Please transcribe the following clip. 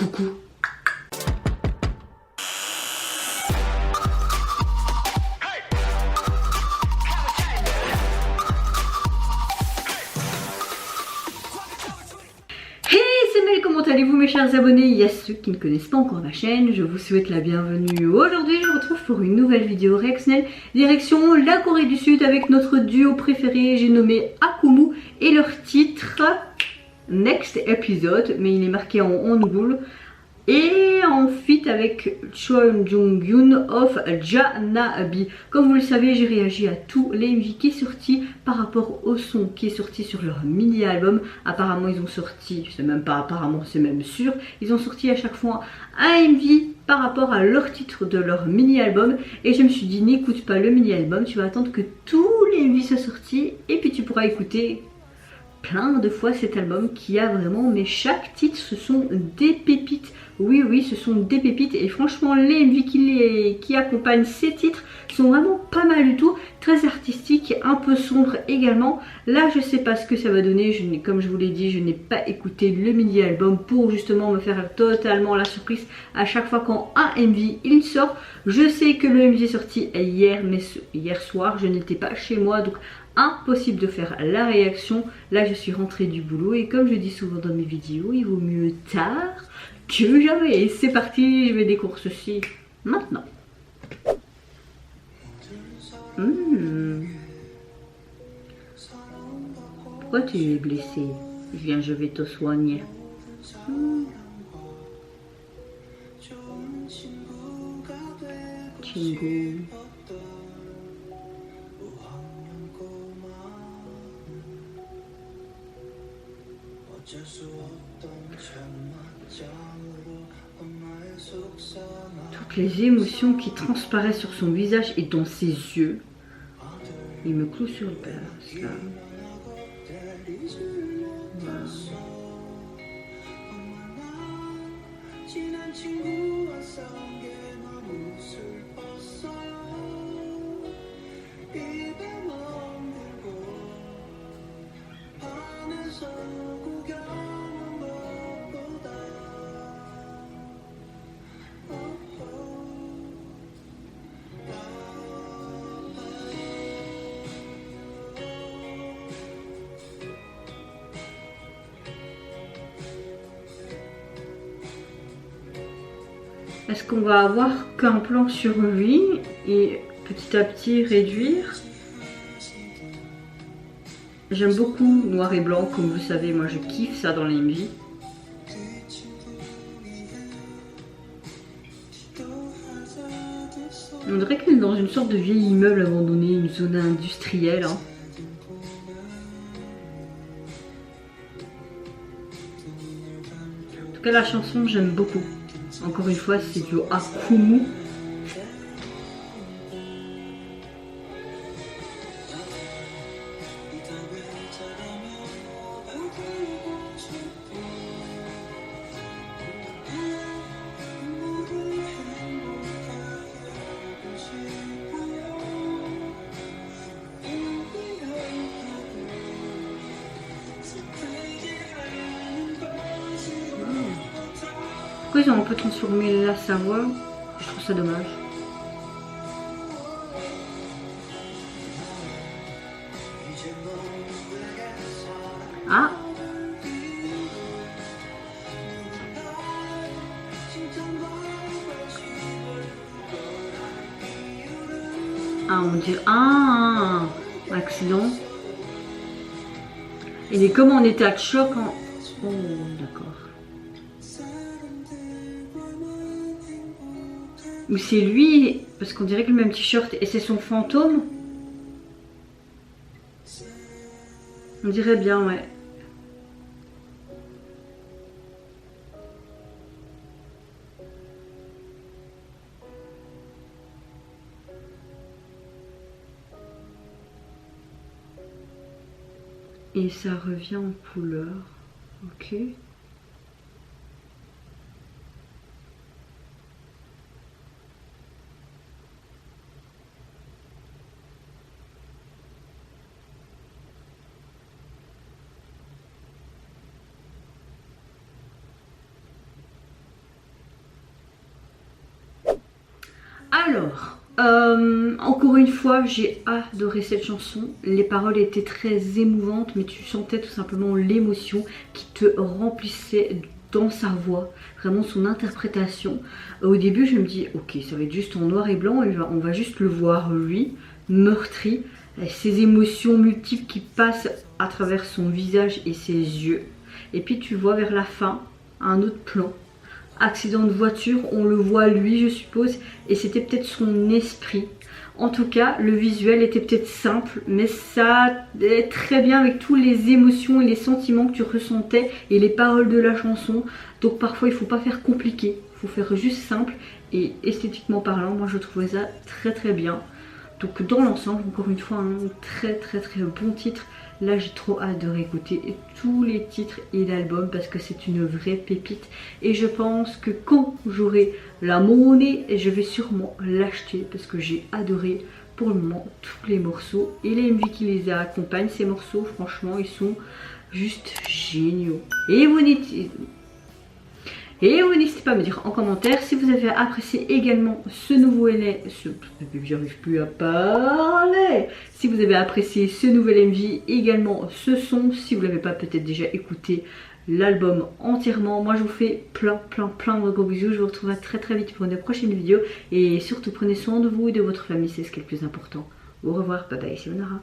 coucou. Comment allez-vous mes chers abonnés? Il y a ceux qui ne connaissent pas encore ma chaîne, je vous souhaite la bienvenue. Aujourd'hui je vous retrouve pour une nouvelle vidéo réactionnelle direction la Corée du Sud avec notre duo préféré, j'ai nommé Akumu et leur titre Next Episode, mais il est marqué en Hangul. Et en feat avec Choi Jung-yoon of Janabi. Comme vous le savez, j'ai réagi à tous les MV qui sont sortis par rapport au son qui est sorti sur leur mini-album. Apparemment, ils ont sorti, je sais même pas apparemment, c'est même sûr, ils ont sorti à chaque fois un MV par rapport à leur titre de leur mini-album. Et je me suis dit, n'écoute pas le mini-album, tu vas attendre que tous les MV soient sortis et puis tu pourras écouter plein de fois cet album qui a vraiment, mais chaque titre ce sont des pépites. Oui, ce sont des pépites et franchement les MV qui accompagnent ces titres sont vraiment pas mal du tout, très artistiques, un peu sombres également. Là je sais pas ce que ça va donner, comme je vous l'ai dit, je n'ai pas écouté le mini album pour justement me faire totalement la surprise à chaque fois quand un MV il sort. Je sais que le MV est sorti hier, mais hier soir je n'étais pas chez moi, donc impossible de faire la réaction. Là je suis rentrée du boulot et comme je dis souvent dans mes vidéos, il vaut mieux tard que jamais. Et c'est parti, je vais découvrir ceci maintenant. Pourquoi tu es blessé? Viens, je vais te soigner. 친구. Toutes les émotions qui transparaissent sur son visage et dans ses yeux. Il me cloue sur le père. Voilà. Est-ce qu'on va avoir qu'un plan sur lui et petit à petit réduire? J'aime beaucoup noir et blanc, comme vous savez, moi je kiffe ça dans les MV. On dirait qu'il est dans une sorte de vieil immeuble abandonné, une zone industrielle. Hein. En tout cas la chanson j'aime beaucoup. Encore une fois, c'est du Akumu. Pourquoi ils ont un peu transformé là sa voix? Je trouve ça dommage. Ah! Ah, on dirait... Ah! Accident. Il est comme en état de choc. En... Oh, d'accord. Ou c'est lui, parce qu'on dirait que le même t-shirt et c'est son fantôme. On dirait bien, ouais. Et ça revient en couleur. Ok. Alors, encore une fois, j'ai adoré cette chanson. Les paroles étaient très émouvantes, mais tu sentais tout simplement l'émotion qui te remplissait dans sa voix, vraiment son interprétation. Au début, je me dis, ok, ça va être juste en noir et blanc, et on va juste le voir, lui, meurtri, ses émotions multiples qui passent à travers son visage et ses yeux. Et puis tu vois vers la fin, un autre plan. Accident de voiture, on le voit lui je suppose, et c'était peut-être son esprit. En tout cas, le visuel était peut-être simple, mais ça allait très bien avec toutes les émotions et les sentiments que tu ressentais et les paroles de la chanson. Donc parfois il ne faut pas faire compliqué, il faut faire juste simple, et esthétiquement parlant, moi je trouvais ça très très bien. Donc dans l'ensemble, encore une fois, un très bon titre. Là j'ai trop hâte de réécouter tous les titres et l'album parce que c'est une vraie pépite. Et je pense que quand j'aurai la monnaie, je vais sûrement l'acheter parce que j'ai adoré pour le moment tous les morceaux. Et les MV qui les accompagnent, ces morceaux, franchement ils sont juste géniaux. Et vous n'hésitez pas à me dire en commentaire si vous avez apprécié également ce nouveau j'arrive plus à parler. Si vous avez apprécié ce nouvel MV, également ce son, si vous l'avez pas peut-être déjà écouté l'album entièrement. Moi je vous fais plein de gros bisous. Je vous retrouverai très vite pour une prochaine vidéo. Et surtout prenez soin de vous et de votre famille, c'est ce qui est le plus important. Au revoir, bye bye, c'est Onara.